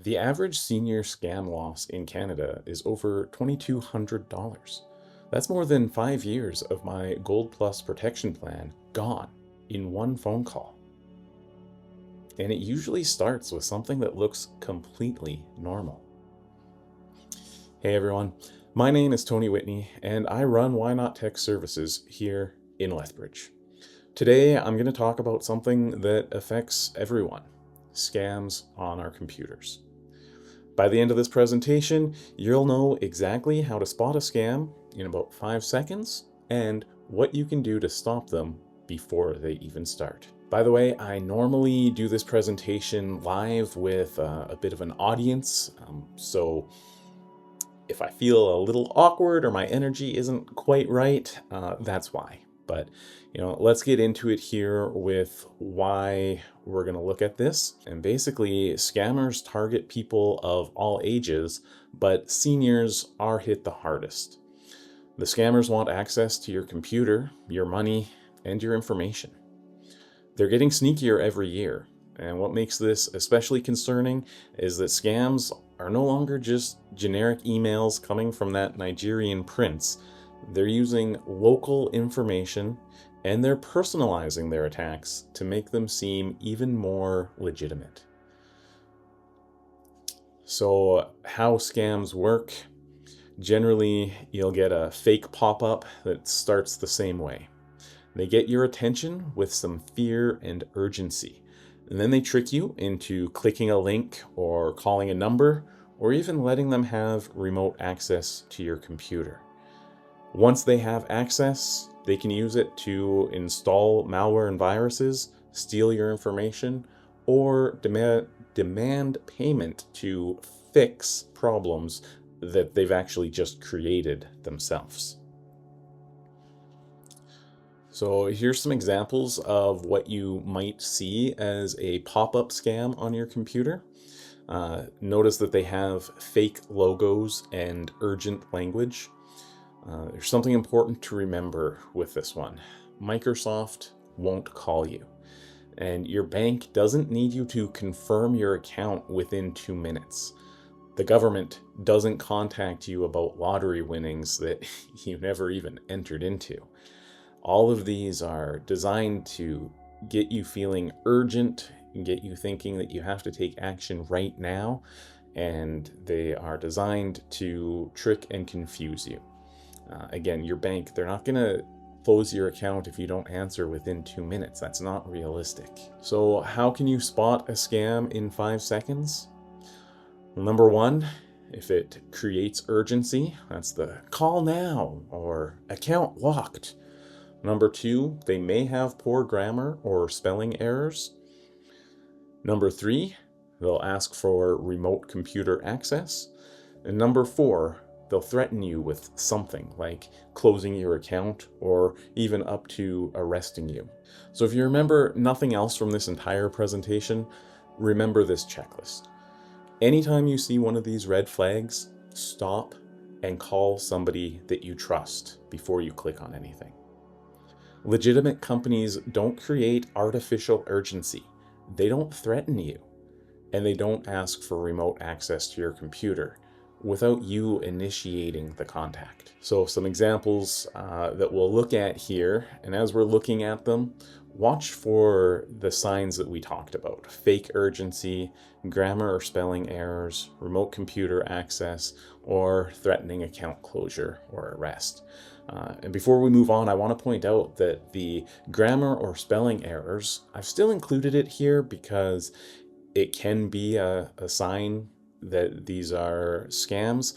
The average senior scam loss in Canada is over $2,200. That's more than 5 years of my Gold Plus protection plan gone in one phone call. And it usually starts with something that looks completely normal. Hey everyone, my name is Tony Whitney, and I run Why Not Tech Services here in Lethbridge. Today I'm going to talk about something that affects everyone: scams on our computers. By the end of this presentation, you'll know exactly how to spot a scam in about 5 seconds and what you can do to stop them before they even start. By the way, I normally do this presentation live with a bit of an audience, so if I feel a little awkward or my energy isn't quite right, that's why. But let's get into it here with why we're going to look at this. And basically, scammers target people of all ages, but seniors are hit the hardest. The scammers want access to your computer, your money, and your information. They're getting sneakier every year. And what makes this especially concerning is that scams are no longer just generic emails coming from that Nigerian prince. They're using local information, and they're personalizing their attacks to make them seem even more legitimate. So, how scams work? Generally, you'll get a fake pop-up that starts the same way. They get your attention with some fear and urgency, and then they trick you into clicking a link or calling a number, or even letting them have remote access to your computer. Once they have access, they can use it to install malware and viruses, steal your information, or demand payment to fix problems that they've actually just created themselves. So here's some examples of what you might see as a pop-up scam on your computer. Notice that they have fake logos and urgent language. There's something important to remember with this one. Microsoft won't call you, and your bank doesn't need you to confirm your account within 2 minutes. The government doesn't contact you about lottery winnings that you never even entered into. All of these are designed to get you feeling urgent, get you thinking that you have to take action right now, and they are designed to trick and confuse you. Again, your bank, they're not going to close your account if you don't answer within 2 minutes. That's not realistic. So how can you spot a scam in 5 seconds? Well, number one, if it creates urgency, that's the call now or account locked. Number two, they may have poor grammar or spelling errors. Number three, they'll ask for remote computer access. And number four, they'll threaten you with something like closing your account or even up to arresting you. So if you remember nothing else from this entire presentation, remember this checklist. Anytime you see one of these red flags, stop and call somebody that you trust before you click on anything. Legitimate companies don't create artificial urgency. They don't threaten you, and they don't ask for remote access to your computer without you initiating the contact. So some examples that we'll look at here, and as we're looking at them, watch for the signs that we talked about: fake urgency, grammar or spelling errors, remote computer access, or threatening account closure or arrest. And before we move on, I want to point out that the grammar or spelling errors, I've still included it here because it can be a sign that these are scams,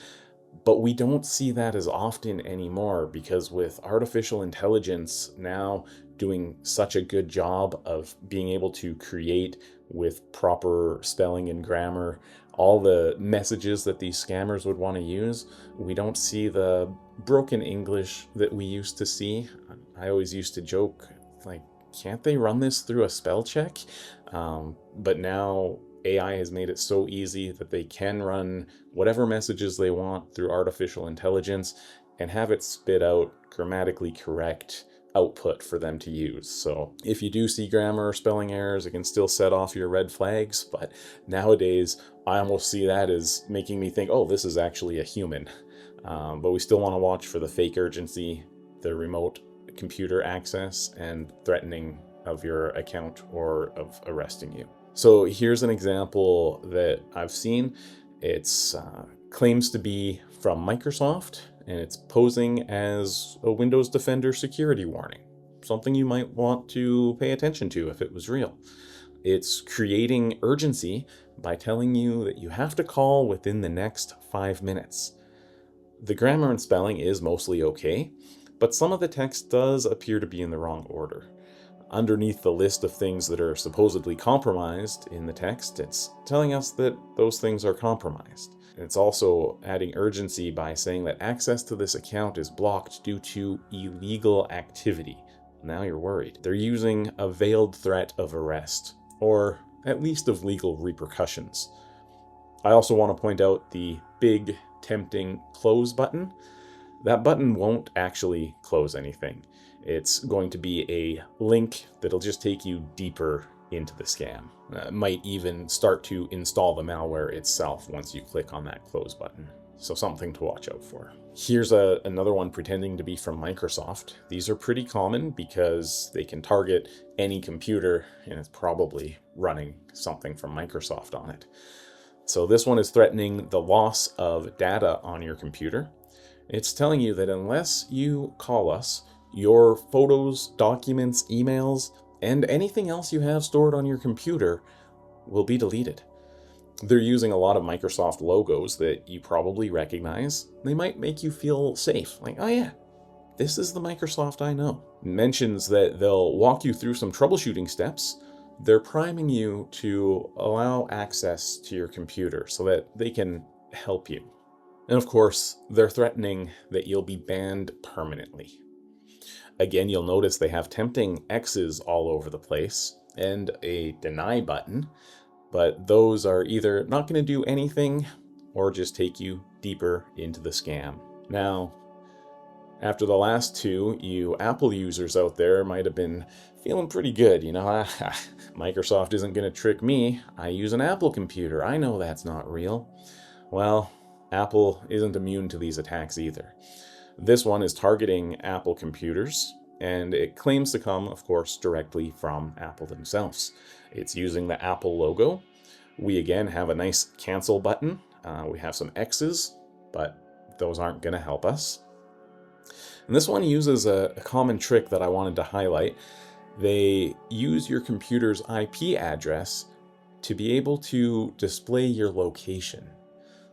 but we don't see that as often anymore because with artificial intelligence now doing such a good job of being able to create with proper spelling and grammar all the messages that these scammers would want to use, we don't see the broken English that we used to see. I always used to joke, like, can't they run this through a spell check? But now AI has made it so easy that they can run whatever messages they want through artificial intelligence and have it spit out grammatically correct output for them to use. So if you do see grammar or spelling errors, it can still set off your red flags. But nowadays, I almost see that as making me think, oh, this is actually a human. But we still want to watch for the fake urgency, the remote computer access, and threatening of your account or of arresting you. So here's an example that I've seen. It's claims to be from Microsoft, and it's posing as a Windows Defender security warning, something you might want to pay attention to if it was real. It's creating urgency by telling you that you have to call within the next 5 minutes. The grammar and spelling is mostly okay, but some of the text does appear to be in the wrong order. Underneath the list of things that are supposedly compromised in the text, it's telling us that those things are compromised. It's also adding urgency by saying that access to this account is blocked due to illegal activity. Now you're worried. They're using a veiled threat of arrest, or at least of legal repercussions. I also want to point out the big, tempting close button. That button won't actually close anything. It's going to be a link that'll just take you deeper into the scam. Might even start to install the malware itself once you click on that close button. So something to watch out for. Here's another one pretending to be from Microsoft. These are pretty common because they can target any computer and it's probably running something from Microsoft on it. So this one is threatening the loss of data on your computer. It's telling you that unless you call us, your photos, documents, emails, and anything else you have stored on your computer will be deleted. They're using a lot of Microsoft logos that you probably recognize. They might make you feel safe, like, oh yeah, this is the Microsoft I know. It mentions that they'll walk you through some troubleshooting steps. They're priming you to allow access to your computer so that they can help you. And of course, they're threatening that you'll be banned permanently. Again, you'll notice they have tempting X's all over the place and a deny button, but those are either not going to do anything or just take you deeper into the scam. Now, after the last two, you Apple users out there might have been feeling pretty good. You know, Microsoft isn't going to trick me. I use an Apple computer. I know that's not real. Well, Apple isn't immune to these attacks either. This one is targeting Apple computers, and it claims to come, of course, directly from Apple themselves. It's using the Apple logo. We again have a nice cancel button. We have some X's, but those aren't going to help us. And this one uses a common trick that I wanted to highlight. They use your computer's IP address to be able to display your location.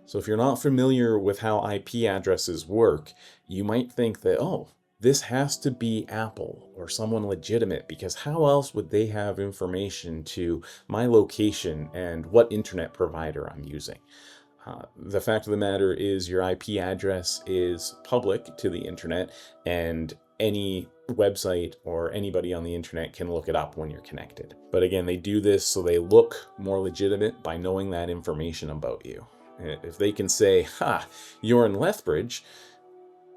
So if you're not familiar with how IP addresses work, you might think that, oh, this has to be Apple or someone legitimate, because how else would they have information to my location and what internet provider I'm using? The fact of the matter is your IP address is public to the internet, and any website or anybody on the internet can look it up when you're connected. But again, they do this so they look more legitimate by knowing that information about you. If they can say, you're in Lethbridge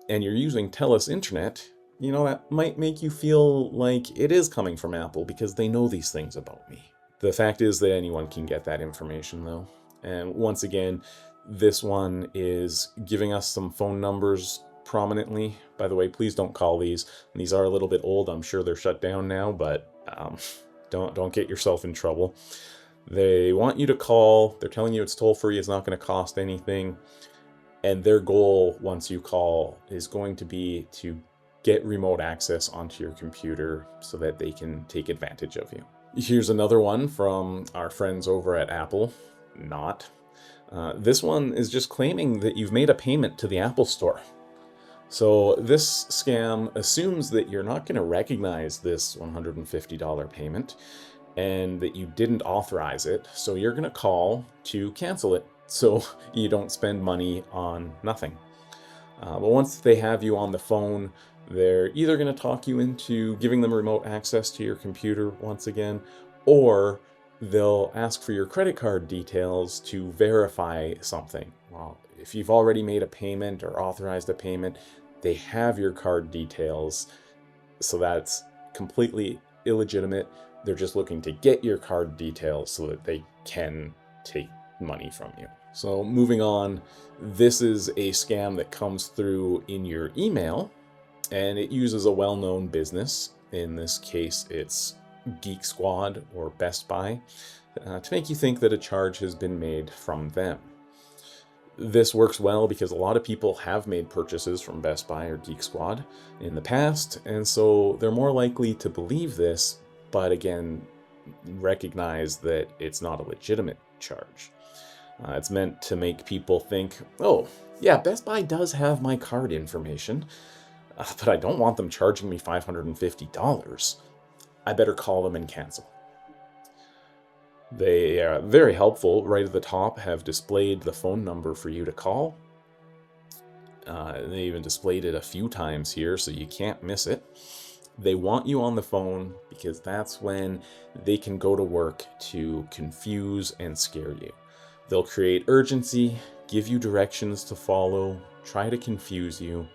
and you're using TELUS Internet, you know, that might make you feel like it is coming from Apple because they know these things about me. The fact is that anyone can get that information though. And once again, this one is giving us some phone numbers prominently. By the way, please don't call these. These are a little bit old. I'm sure they're shut down now, but don't get yourself in trouble. They want you to call. They're telling you it's toll-free. It's not going to cost anything. And their goal, once you call, is going to be to get remote access onto your computer so that they can take advantage of you. Here's another one from our friends over at Apple. Not. This one is just claiming that you've made a payment to the Apple Store. So this scam assumes that you're not going to recognize this $150 payment and that you didn't authorize it. So you're going to call to cancel it so you don't spend money on nothing. But once they have you on the phone, they're either going to talk you into giving them remote access to your computer once again, or they'll ask for your credit card details to verify something. Well, if you've already made a payment or authorized a payment, they have your card details. So that's completely illegitimate. They're just looking to get your card details so that they can take money from you. So moving on, this is a scam that comes through in your email, and it uses a well-known business. In this case, it's Geek Squad or Best Buy, to make you think that a charge has been made from them. This works well because a lot of people have made purchases from Best Buy or Geek Squad in the past, and so they're more likely to believe this, but again, recognize that it's not a legitimate charge. It's meant to make people think, oh, yeah, Best Buy does have my card information, but I don't want them charging me $550. I better call them and cancel. They are very helpful. Right at the top have displayed the phone number for you to call. They even displayed it a few times here, so you can't miss it. They want you on the phone because that's when they can go to work to confuse and scare you. They'll create urgency, give you directions to follow, try to confuse you.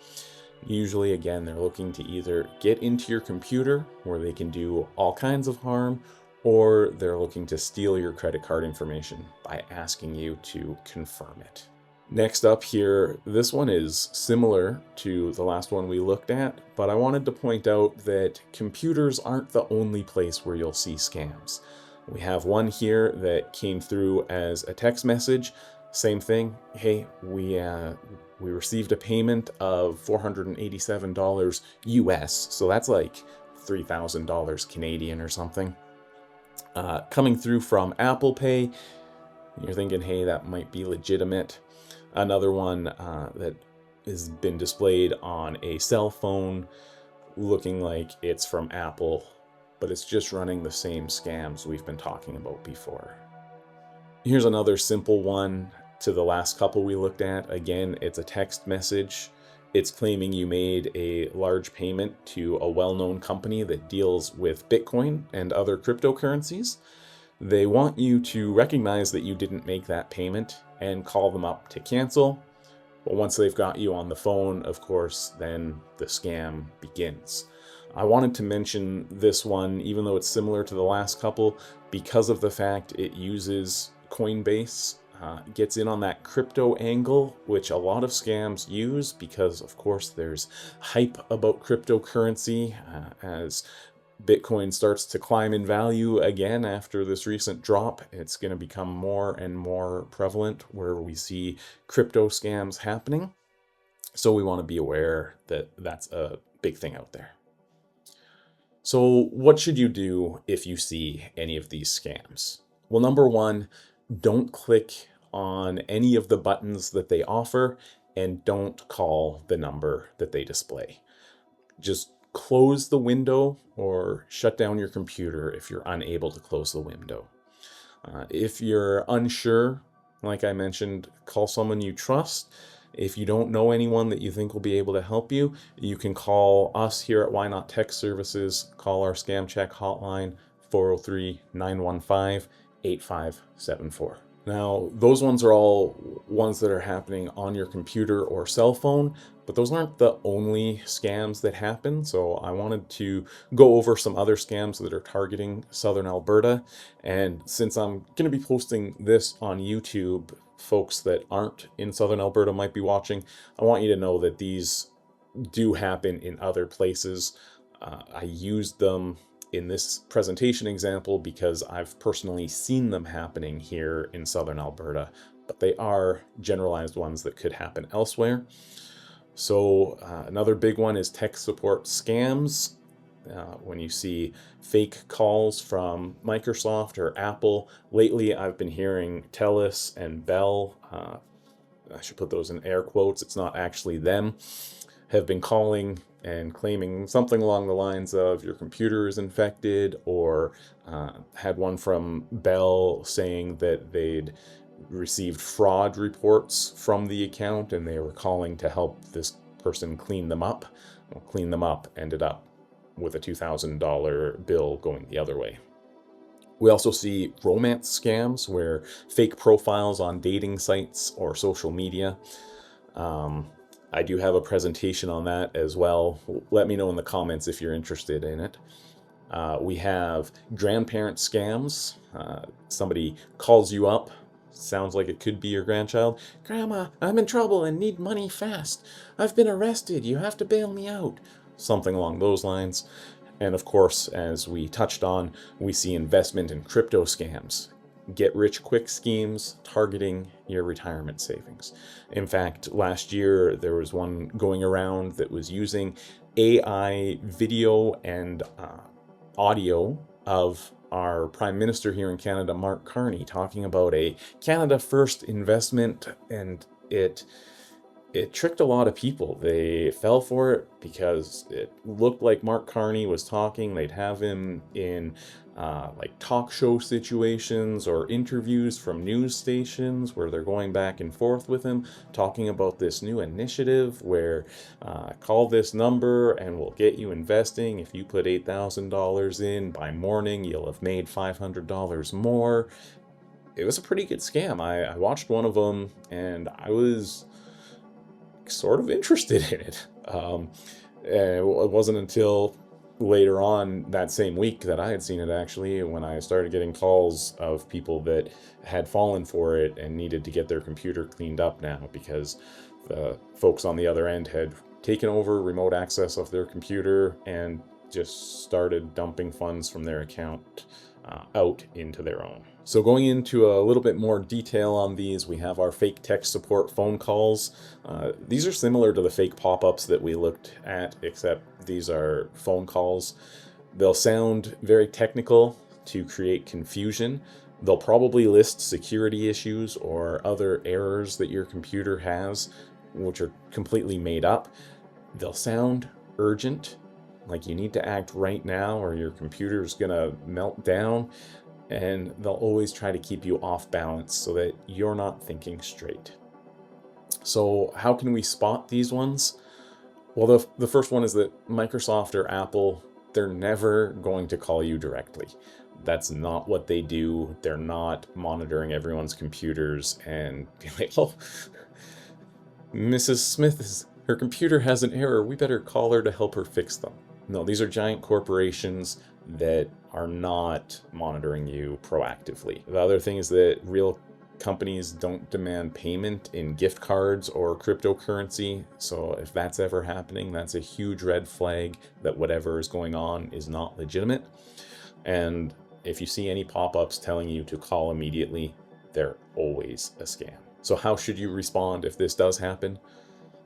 Usually, again, they're looking to either get into your computer where they can do all kinds of harm, or they're looking to steal your credit card information by asking you to confirm it. Next up here, this one is similar to the last one we looked at, but I wanted to point out that computers aren't the only place where you'll see scams. We have one here that came through as a text message. Same thing. Hey, we received a payment of $487 US, so that's like $3,000 Canadian or something. Coming through from Apple Pay. You're thinking, hey, that might be legitimate. Another one that has been displayed on a cell phone, looking like it's from Apple, but it's just running the same scams we've been talking about before. Here's another simple one to the last couple we looked at. Again, it's a text message. It's claiming you made a large payment to a well-known company that deals with Bitcoin and other cryptocurrencies. They want you to recognize that you didn't make that payment and call them up to cancel. But once they've got you on the phone, of course, then the scam begins. I wanted to mention this one, even though it's similar to the last couple, because of the fact it uses Coinbase, gets in on that crypto angle, which a lot of scams use because, of course, there's hype about cryptocurrency as Bitcoin starts to climb in value again after this recent drop. It's going to become more and more prevalent where we see crypto scams happening. So we want to be aware that that's a big thing out there. So what should you do if you see any of these scams? Well, number one, don't click on any of the buttons that they offer and don't call the number that they display. Just close the window or shut down your computer if you're unable to close the window. If you're unsure, like I mentioned, call someone you trust. If you don't know anyone that you think will be able to help you, you can call us here at Why Not Tech Services. Call our scam check hotline, 403-915-8574. Now, those ones are all ones that are happening on your computer or cell phone, but those aren't the only scams that happen. So I wanted to go over some other scams that are targeting Southern Alberta. And since I'm going to be posting this on YouTube, folks that aren't in Southern Alberta might be watching. I want you to know that these do happen in other places. I used them in this presentation example because I've personally seen them happening here in Southern Alberta, but they are generalized ones that could happen elsewhere. So another big one is tech support scams. When you see fake calls from Microsoft or Apple. Lately, I've been hearing TELUS and Bell, I should put those in air quotes, it's not actually them, have been calling and claiming something along the lines of your computer is infected, or had one from Bell saying that they'd received fraud reports from the account and they were calling to help this person clean them up. Well, clean them up ended up with a $2,000 bill going the other way. We also see romance scams where fake profiles on dating sites or social media I do have a presentation on that as well. Let me know in the comments if you're interested in it. We have grandparent scams. Somebody calls you up, sounds like it could be your grandchild. Grandma, I'm in trouble and need money fast. I've been arrested. You have to bail me out. Something along those lines. And of course, as we touched on, we see investment in crypto scams, get rich quick schemes targeting your retirement savings. In fact, last year there was one going around that was using AI video and audio of our Prime Minister here in Canada, Mark Carney, talking about a Canada First investment, and it tricked a lot of people. They fell for it because it looked like Mark Carney was talking. They'd have him in like talk show situations or interviews from news stations where they're going back and forth with him, talking about this new initiative where call this number and we'll get you investing. If you put $8,000 in by morning, you'll have made $500 more. It was a pretty good scam. I watched one of them and I was sort of interested in it. And it wasn't until later on that same week that I had seen it, actually, when I started getting calls of people that had fallen for it and needed to get their computer cleaned up now because the folks on the other end had taken over remote access of their computer and just started dumping funds from their account out into their own. So going into a little bit more detail on these, we have our fake tech support phone calls. These are similar to the fake pop-ups that we looked at, except these are phone calls. They'll sound very technical to create confusion. They'll probably list security issues or other errors that your computer has, which are completely made up. They'll sound urgent, like you need to act right now or your computer's gonna melt down. And they'll always try to keep you off balance so that you're not thinking straight. So how can we spot these ones? Well, the first one is that Microsoft or Apple, they're never going to call you directly. That's not what they do. They're not monitoring everyone's computers and be like, oh, Mrs. Smith, her computer has an error. We better call her to help her fix them. No, these are giant corporations that are not monitoring you proactively. The other thing is that real companies don't demand payment in gift cards or cryptocurrency. So if that's ever happening, that's a huge red flag that whatever is going on is not legitimate. And if you see any pop-ups telling you to call immediately, they're always a scam. So how should you respond if this does happen?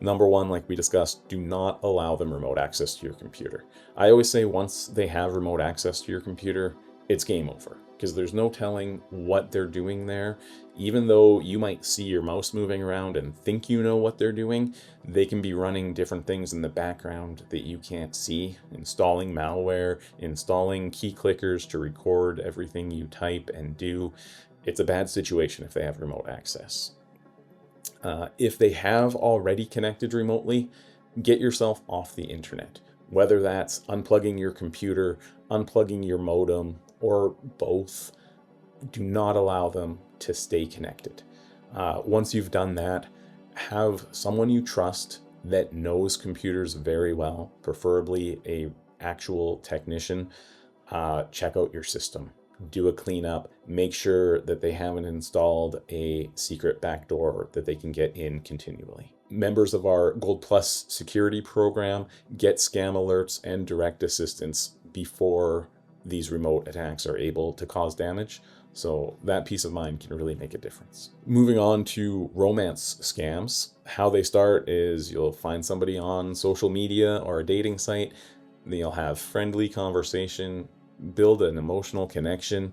Number one, like we discussed, do not allow them remote access to your computer. I always say once they have remote access to your computer, it's game over, because there's no telling what they're doing there. Even though you might see your mouse moving around and think you know what they're doing, they can be running different things in the background that you can't see, installing malware, installing key clickers to record everything you type and do. It's a bad situation if they have remote access. If they have already connected remotely, get yourself off the internet. Whether that's unplugging your computer, unplugging your modem, or both, do not allow them to stay connected. Once you've done that, have someone you trust that knows computers very well, preferably a actual technician, check out your system. Do a cleanup, make sure that they haven't installed a secret backdoor that they can get in continually. Members of our Gold Plus security program get scam alerts and direct assistance before these remote attacks are able to cause damage. So that peace of mind can really make a difference. Moving on to romance scams. How they start is you'll find somebody on social media or a dating site, then you'll have friendly conversation, build an emotional connection,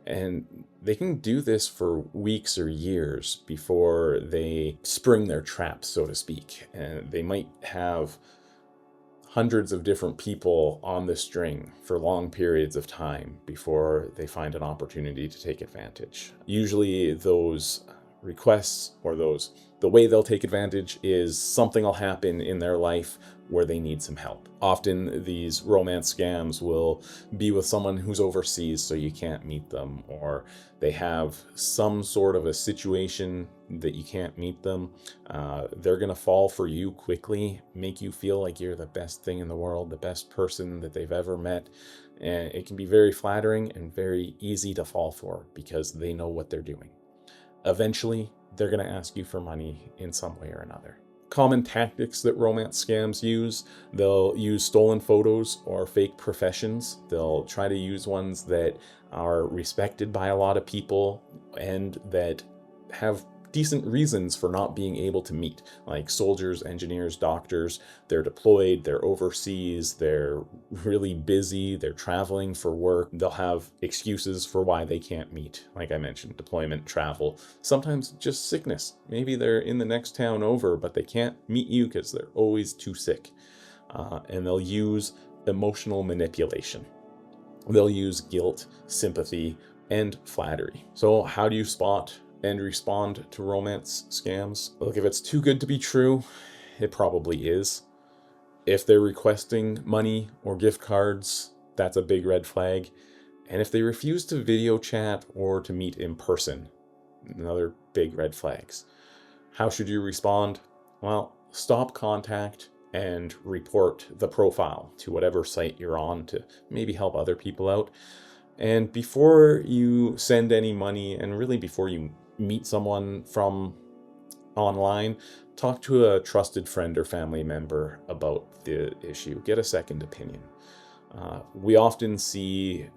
and they can do this for weeks or years before they spring their trap, so to speak. And they might have hundreds of different people on the string for long periods of time before they find an opportunity to take advantage. Usually those requests or the way they'll take advantage is something will happen in their life where they need some help. Often these romance scams will be with someone who's overseas so you can't meet them, or they have some sort of a situation that you can't meet them. They're going to fall for you quickly, make you feel like you're the best thing in the world, the best person that they've ever met. And it can be very flattering and very easy to fall for because they know what they're doing. Eventually, they're going to ask you for money in some way or another. Common tactics that romance scams use: they'll use stolen photos or fake professions. They'll try to use ones that are respected by a lot of people and that have decent reasons for not being able to meet, like soldiers, engineers, doctors. They're deployed, they're overseas, they're really busy, they're traveling for work. They'll have excuses for why they can't meet. Like I mentioned, deployment, travel, sometimes just sickness. Maybe they're in the next town over, but they can't meet you because they're always too sick. And they'll use emotional manipulation. They'll use guilt, sympathy, and flattery. So how do you spot and respond to romance scams? Look, if it's too good to be true, it probably is. If they're requesting money or gift cards, that's a big red flag. And if they refuse to video chat or to meet in person, another big red flags. How should you respond? Well, stop contact and report the profile to whatever site you're on to maybe help other people out. And before you send any money, and really before you meet someone from online, talk to a trusted friend or family member about the issue. Get a second opinion. We often see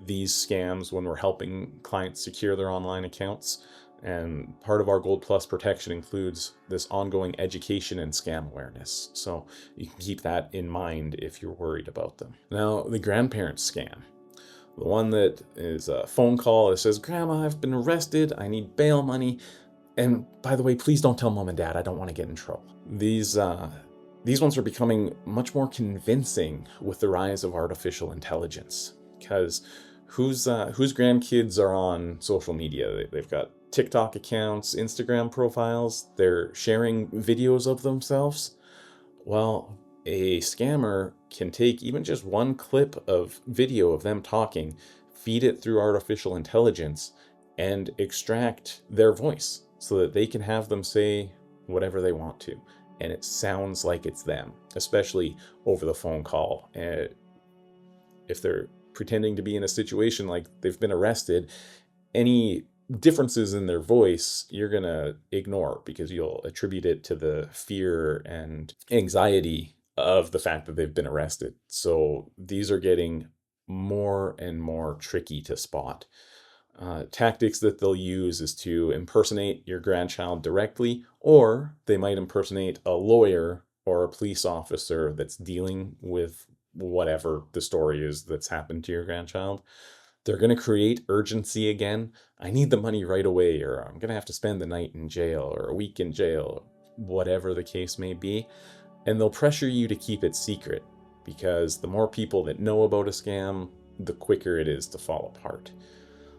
these scams when we're helping clients secure their online accounts, and part of our Gold Plus protection includes this ongoing education and scam awareness. So you can keep that in mind if you're worried about them. Now, the grandparent scam. The one that is a phone call that says, "Grandma, I've been arrested. I need bail money. And by the way, please don't tell mom and dad. I don't want to get in trouble." These ones are becoming much more convincing with the rise of artificial intelligence. Because whose grandkids are on social media? They've got TikTok accounts, Instagram profiles. They're sharing videos of themselves. Well, a scammer can take even just one clip of video of them talking, feed it through artificial intelligence, and extract their voice so that they can have them say whatever they want to. And it sounds like it's them, especially over the phone call. If they're pretending to be in a situation like they've been arrested, any differences in their voice you're going to ignore because you'll attribute it to the fear and anxiety of the fact that they've been arrested. So these are getting more and more tricky to spot. Tactics that they'll use is to impersonate your grandchild directly, or they might impersonate a lawyer or a police officer that's dealing with whatever the story is that's happened to your grandchild. They're going to create urgency again. I need the money right away, or I'm going to have to spend the night in jail or a week in jail, whatever the case may be. And they'll pressure you to keep it secret because the more people that know about a scam, the quicker it is to fall apart.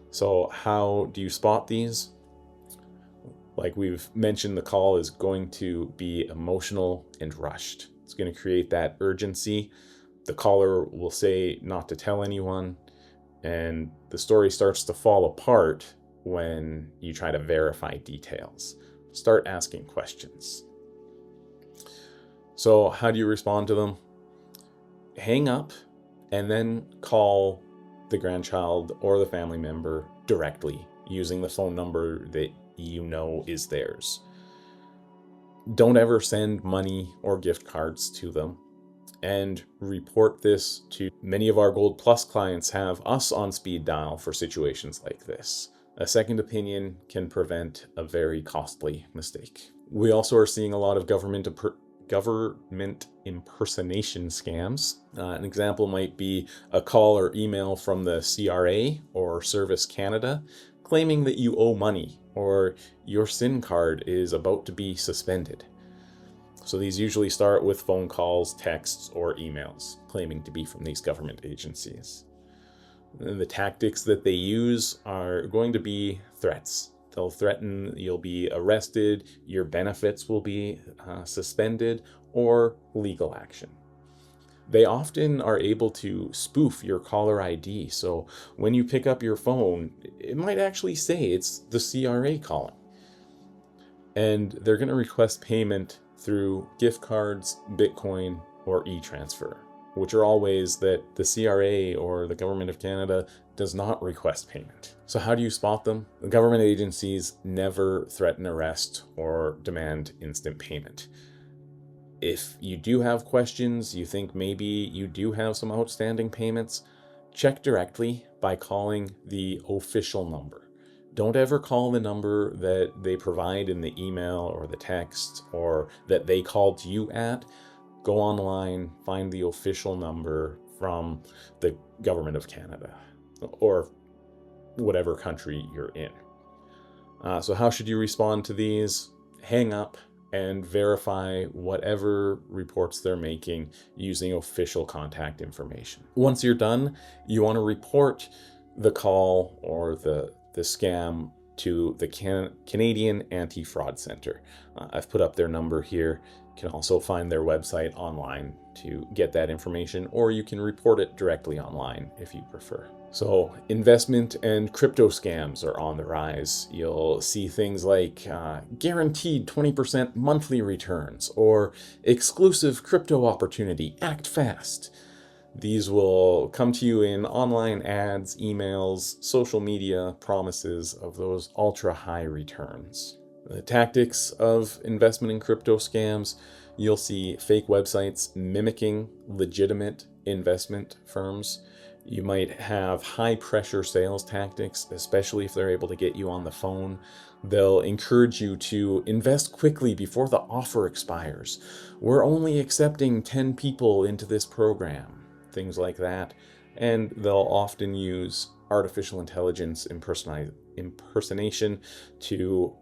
So how do you spot these? Like we've mentioned, the call is going to be emotional and rushed. It's going to create that urgency. The caller will say not to tell anyone. And the story starts to fall apart when you try to verify details. Start asking questions. So how do you respond to them? Hang up and then call the grandchild or the family member directly using the phone number that you know is theirs. Don't ever send money or gift cards to them. And report this to many of our Gold Plus clients. Have us on speed dial for situations like this. A second opinion can prevent a very costly mistake. We also are seeing a lot of government impersonation scams. An example might be a call or email from the CRA or Service Canada claiming that you owe money or your SIN card is about to be suspended. So these usually start with phone calls, texts, or emails claiming to be from these government agencies. And the tactics that they use are going to be threats. They'll threaten you'll be arrested, your benefits will be suspended, or legal action. They often are able to spoof your caller ID, so when you pick up your phone, it might actually say it's the CRA calling. And they're going to request payment through gift cards, Bitcoin, or e-transfer, which are all ways that the CRA or the Government of Canada does not request payment. So how do you spot them? The government agencies never threaten arrest or demand instant payment. If you do have questions, you think maybe you do have some outstanding payments, check directly by calling the official number. Don't ever call the number that they provide in the email or the text or that they called you at. Go online, find the official number from the Government of Canada or whatever country you're in. So how should you respond to these? Hang up and verify whatever reports they're making using official contact information. Once you're done, you want to report the call or the scam to the Canadian Anti-Fraud Centre. I've put up their number here. You can also find their website online to get that information, or you can report it directly online if you prefer. So investment and crypto scams are on the rise. You'll see things like guaranteed 20% monthly returns or exclusive crypto opportunity, act fast. These will come to you in online ads, emails, social media promises of those ultra high returns. The tactics of investment in crypto scams, you'll see fake websites mimicking legitimate investment firms. You might have high pressure sales tactics, especially if they're able to get you on the phone. They'll encourage you to invest quickly before the offer expires. We're only accepting 10 people into this program. Things like that. And they'll often use artificial intelligence impersonation to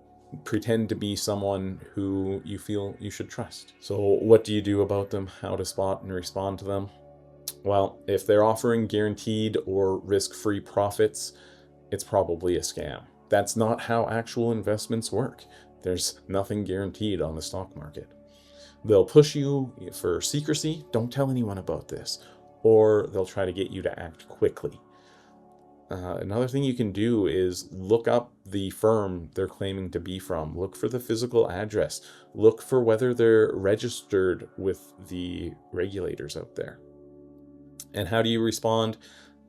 pretend to be someone who you feel you should trust. So what do you do about them? How to spot and respond to them? Well, if they're offering guaranteed or risk-free profits, it's probably a scam. That's not how actual investments work. There's nothing guaranteed on the stock market. They'll push you for secrecy, don't tell anyone about this, or they'll try to get you to act quickly. Another thing you can do is look up the firm they're claiming to be from. Look for the physical address. Look for whether they're registered with the regulators out there. And how do you respond?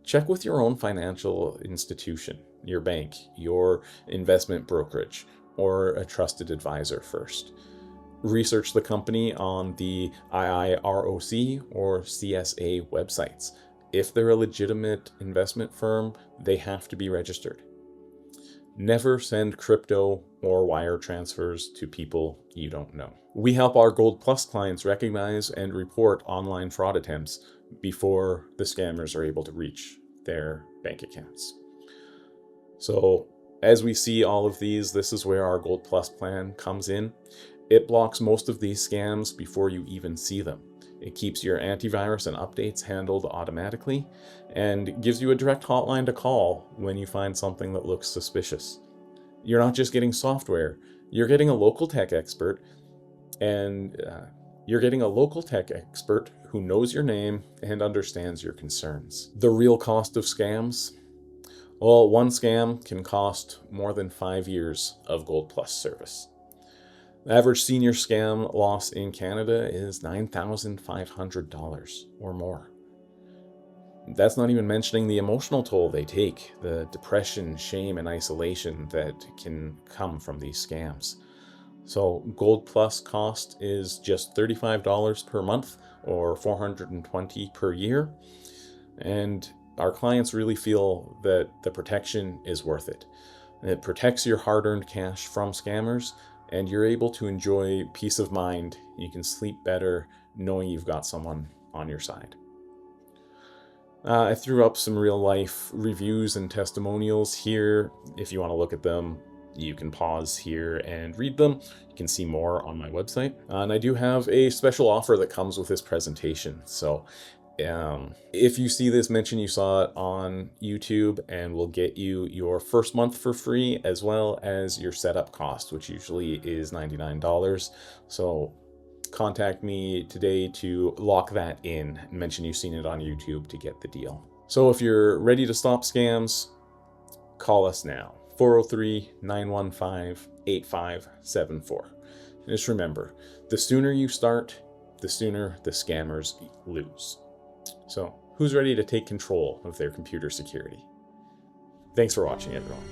Check with your own financial institution, your bank, your investment brokerage, or a trusted advisor first. Research the company on the IIROC or CSA websites. If they're a legitimate investment firm, they have to be registered. Never send crypto or wire transfers to people you don't know. We help our Gold Plus clients recognize and report online fraud attempts before the scammers are able to reach their bank accounts. So as we see all of these, this is where our Gold Plus plan comes in. It blocks most of these scams before you even see them. It keeps your antivirus and updates handled automatically and gives you a direct hotline to call when you find something that looks suspicious. You're not just getting software, you're getting a local tech expert, and you're getting a local tech expert who knows your name and understands your concerns. The real cost of scams? Well, one scam can cost more than 5 years of Gold Plus service. The average senior scam loss in Canada is $9,500 or more. That's not even mentioning the emotional toll they take, the depression, shame, and isolation that can come from these scams. So Gold Plus cost is just $35 per month or $420 per year. And our clients really feel that the protection is worth it. It protects your hard-earned cash from scammers, and you're able to enjoy peace of mind. You can sleep better knowing you've got someone on your side. I threw up some real-life reviews and testimonials here. If you want to look at them, you can pause here and read them. You can see more on my website. And I do have a special offer that comes with this presentation. So If you see this, mention you saw it on YouTube, and we'll get you your first month for free, as well as your setup cost, which usually is $99. So contact me today to lock that in and mention you've seen it on YouTube to get the deal. So if you're ready to stop scams, call us now, 403-915-8574. And just remember, the sooner you start, the sooner the scammers lose. So who's ready to take control of their computer security? Thanks for watching, everyone.